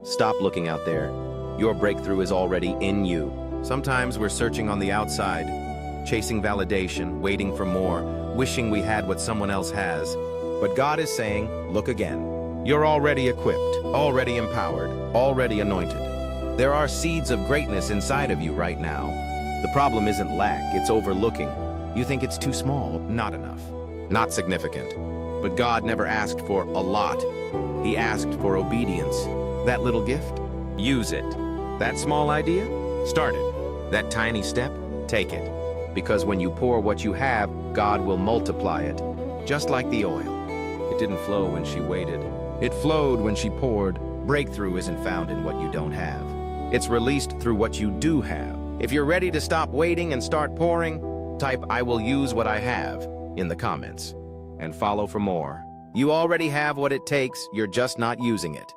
Stop looking out there. Your breakthrough is already in you. Sometimes we're searching on the outside, chasing validation, waiting for more, wishing we had what someone else has. But God is saying, look again. You're already equipped, already empowered, already anointed. There are seeds of greatness inside of you right now. The problem isn't lack, it's overlooking. You think it's too small, not enough, not significant. But God never asked for a lot. He asked for obedience. That little gift, use it. That small idea, start it. That tiny step, take it. Because when you pour what you have, God will multiply it. Just like the oil. It didn't flow when she waited. It flowed when she poured. Breakthrough isn't found in what you don't have. It's released through what you do have. If you're ready to stop waiting and start pouring, type "I will use what I have" in the comments and follow for more. You already have what it takes, you're just not using it.